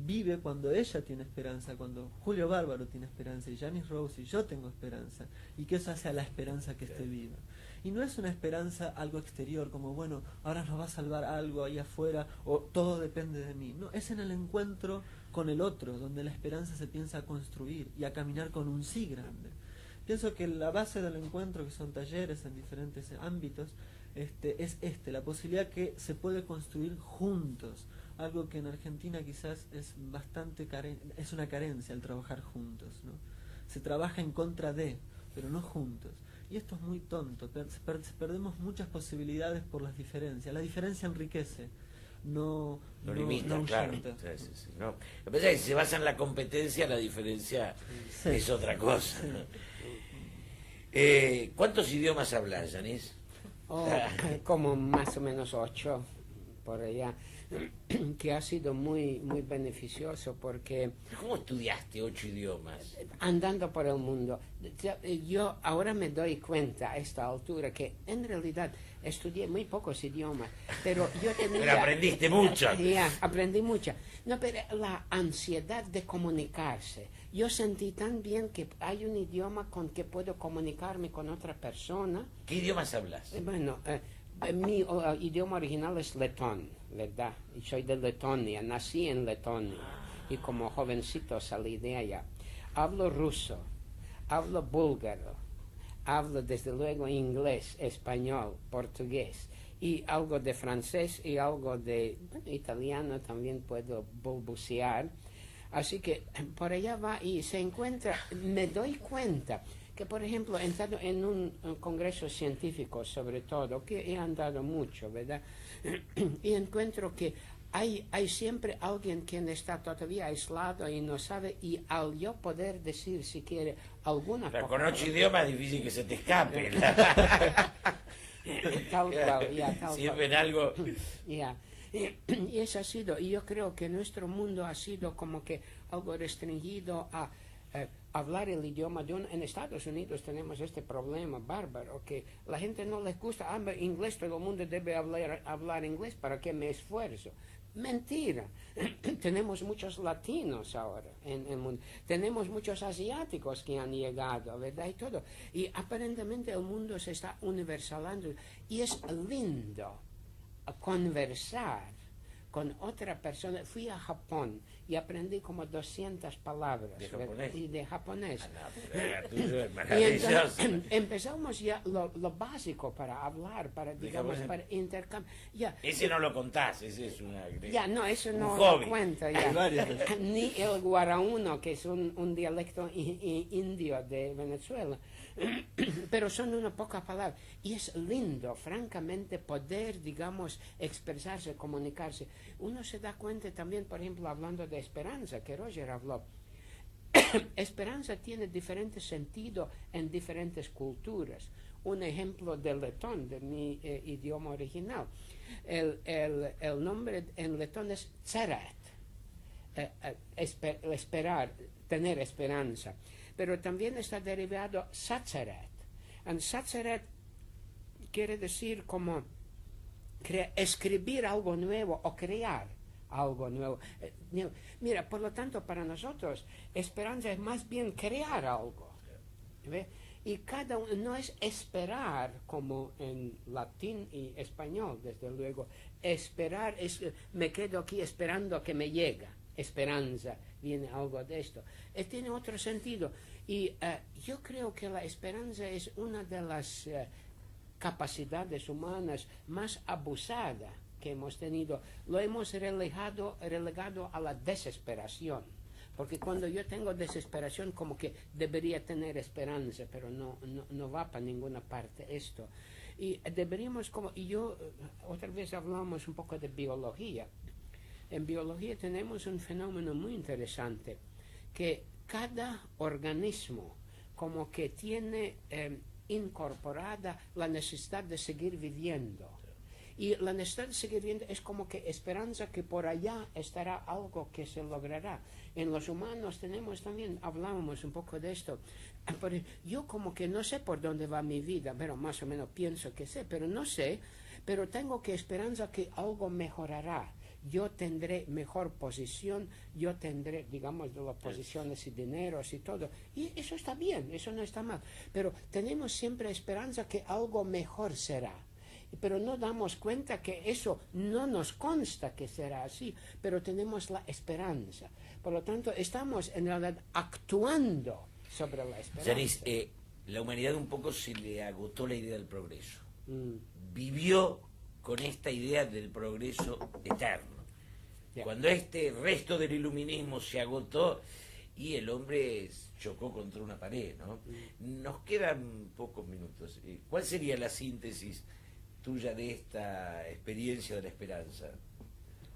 vive cuando ella tiene esperanza, cuando Julio Bárbaro tiene esperanza, y Yanis Rose y yo tengo esperanza, y que eso hace a la esperanza que esté viva. Y no es una esperanza algo exterior, como bueno, ahora nos va a salvar algo ahí afuera, o todo depende de mí. No, es en el encuentro con el otro donde la esperanza se piensa a construir y a caminar con un sí grande. Pienso que la base del encuentro, que son talleres en diferentes ámbitos, es la posibilidad que se puede construir juntos, algo que en Argentina quizás es bastante es una carencia el trabajar juntos, ¿no? Se trabaja en contra de, pero no juntos. Y esto es muy tonto, perdemos muchas posibilidades por las diferencias. La diferencia enriquece, no limita, claro. Sí, sí, no. Lo que pasa es que si se basa en la competencia, la diferencia es otra cosa. ¿Cuántos idiomas hablas, Yanis? Como más o menos 8 por allá, que ha sido muy beneficioso porque ¿Cómo estudiaste 8 idiomas? andando por el mundo, yo ahora me doy cuenta a esta altura que en realidad estudié muy pocos idiomas, pero yo tenía... Pero aprendiste mucho. Ya, aprendí mucho. No, pero la ansiedad de comunicarse. Yo sentí tan bien que hay un idioma con que puedo comunicarme con otra persona. ¿Qué idiomas hablas? Bueno, mi idioma original es letón, ¿verdad? Y soy de Letonia, nací en Letonia y como jovencito salí de allá. Hablo ruso, hablo búlgaro, hablo desde luego inglés, español, portugués y algo de francés y algo de italiano también puedo balbucear. Así que por allá va y se encuentra, me doy cuenta que, por ejemplo, he entrado en un congreso científico, sobre todo, que he andado mucho, ¿verdad? Y encuentro que hay siempre alguien quien está todavía aislado y no sabe, y al yo poder decir, si quiere, alguna Pero cosa... con 8 idiomas es difícil que se te escape. Tal cual, ya, tal Siempre en cual. algo... Ya. Y eso ha sido, y yo creo que nuestro mundo ha sido como que algo restringido a hablar el idioma de en Estados Unidos tenemos este problema bárbaro, que la gente no les gusta, inglés, todo el mundo debe hablar inglés, ¿para qué me esfuerzo? Mentira. Tenemos muchos latinos ahora en el mundo, tenemos muchos asiáticos que han llegado, ¿verdad? Y todo. Y aparentemente el mundo se está universalizando y es lindo conversar con otra persona. Fui a Japón y aprendí como 200 palabras ¿De japonés? y de japonés. Tuyo es Y maravilloso. entonces empezamos ya lo básico para hablar, para, digamos, japonés. para intercambiar. Ya, Ese no lo contás, ese es una... ya, no, eso un no hobby. lo cuento Hay ya. varios. Ni el guarauno, que es un dialecto indio de Venezuela. Pero son unas pocas palabras. Y es lindo, francamente, poder, digamos, expresarse, comunicarse. Uno se da cuenta también, por ejemplo, hablando de esperanza, que Roger habló. Esperanza tiene diferente sentido en diferentes culturas. Un ejemplo del letón, de mi idioma original. El nombre en letón es tserat, esperar, tener esperanza. Pero también está derivado satseret. And satseret quiere decir como escribir algo nuevo o crear algo nuevo. Mira, por lo tanto, para nosotros, esperanza es más bien crear algo. ¿Ve? Y cada uno no es esperar como en latín y español, desde luego. Esperar es, me quedo aquí esperando que me llega. Esperanza, viene algo de esto. Tiene otro sentido. Y yo creo que la esperanza es una de las capacidades humanas más abusada que hemos tenido. Lo hemos relegado a la desesperación. Porque cuando yo tengo desesperación, como que debería tener esperanza, pero no va para ninguna parte esto. Y deberíamos, otra vez hablamos un poco de biología. En biología tenemos un fenómeno muy interesante, que cada organismo como que tiene incorporada la necesidad de seguir viviendo. Y la necesidad de seguir viviendo es como que esperanza que por allá estará algo que se logrará. En los humanos tenemos también, hablábamos un poco de esto, pero yo como que no sé por dónde va mi vida, pero más o menos pienso que sé, pero no sé, pero tengo que esperanza que algo mejorará. Yo tendré mejor posición, yo tendré, digamos, de las posiciones y dineros y todo. Y eso está bien, eso no está mal. Pero tenemos siempre esperanza que algo mejor será. Pero no damos cuenta que eso no nos consta que será así, pero tenemos la esperanza. Por lo tanto, estamos en realidad actuando sobre la esperanza. Yanis, la humanidad un poco se le agotó la idea del progreso. Mm. Vivió con esta idea del progreso eterno. Ya. Cuando este resto del iluminismo se agotó y el hombre chocó contra una pared, ¿no? Nos quedan pocos minutos. ¿Cuál sería la síntesis tuya de esta experiencia de la esperanza?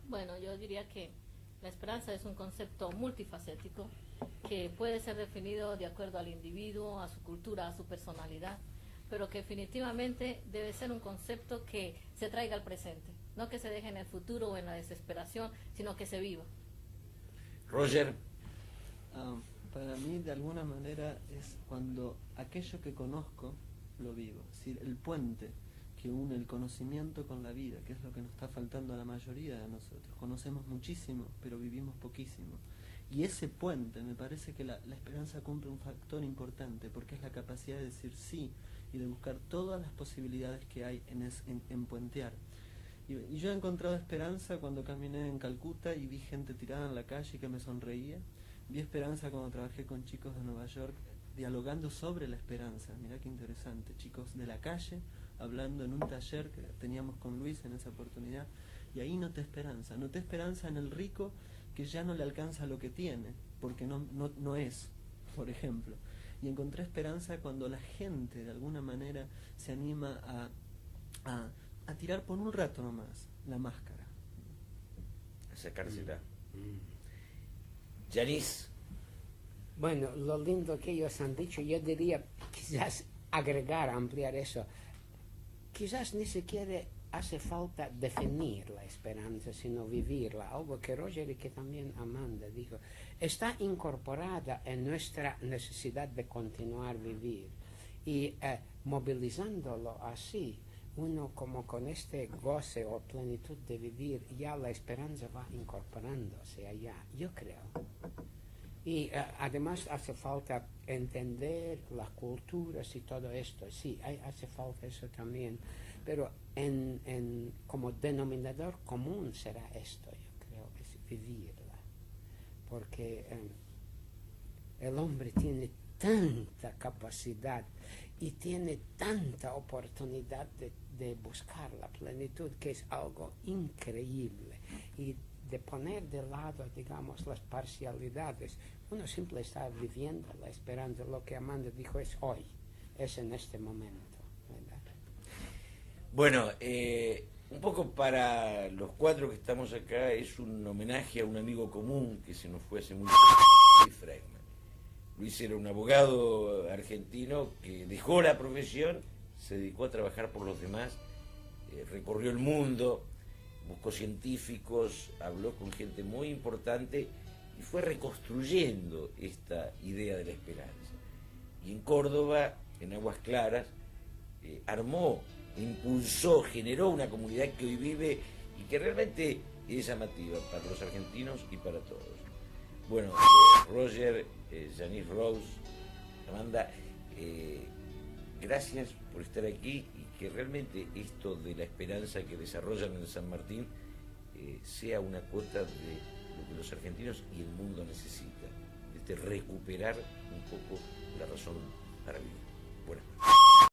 Bueno, yo diría que la esperanza es un concepto multifacético que puede ser definido de acuerdo al individuo, a su cultura, a su personalidad, pero que definitivamente debe ser un concepto que se traiga al presente, no que se deje en el futuro o en la desesperación, sino que se viva. Roger. Para mí, de alguna manera, es cuando aquello que conozco lo vivo. Es decir, el puente que une el conocimiento con la vida, que es lo que nos está faltando a la mayoría de nosotros. Conocemos muchísimo, pero vivimos poquísimo. Y ese puente, me parece que la esperanza cumple un factor importante, porque es la capacidad de decir sí y de buscar todas las posibilidades que hay en puentear. Y yo he encontrado esperanza cuando caminé en Calcuta y vi gente tirada en la calle que me sonreía. Vi esperanza cuando trabajé con chicos de Nueva York dialogando sobre la esperanza. Mirá qué interesante, chicos de la calle hablando en un taller que teníamos con Luis en esa oportunidad, y ahí noté esperanza en el rico que ya no le alcanza lo que tiene, porque no es, por ejemplo. Y encontré esperanza cuando la gente de alguna manera se anima a tirar por un rato nomás la máscara. A sacársela. Yanis. Bueno, lo lindo que ellos han dicho, yo diría quizás agregar, ampliar eso. Quizás ni siquiera hace falta definir la esperanza, sino vivirla. Algo que Roger y que también Amanda dijo, está incorporada en nuestra necesidad de continuar a vivir. Y movilizándolo así, uno como con este goce o plenitud de vivir, ya la esperanza va incorporándose allá, yo creo. Y además hace falta entender las culturas y todo esto, sí, hace falta eso también, pero como denominador común será esto, yo creo, es vivirla, porque el hombre tiene tanta capacidad y tiene tanta oportunidad de buscar la plenitud, que es algo increíble, y de poner de lado, digamos, las parcialidades. Uno siempre está viviendo la esperanza. Lo que Amanda dijo es hoy, es en este momento, ¿verdad? Bueno, un poco para los cuatro que estamos acá, es un homenaje a un amigo común que se nos fue hace mucho tiempo, Luis Freiman. Luis era un abogado argentino que dejó la profesión, se dedicó a trabajar por los demás, recorrió el mundo, buscó científicos, habló con gente muy importante y fue reconstruyendo esta idea de la esperanza. Y en Córdoba, en Aguas Claras, armó, impulsó, generó una comunidad que hoy vive y que realmente es llamativa para los argentinos y para todos. Bueno, Roger, Yanis, Rose, Amanda, gracias por estar aquí y que realmente esto de la esperanza que desarrollan en San Martín sea una cuota de lo que los argentinos y el mundo necesitan, de recuperar un poco la razón para vivir. Buenas noches.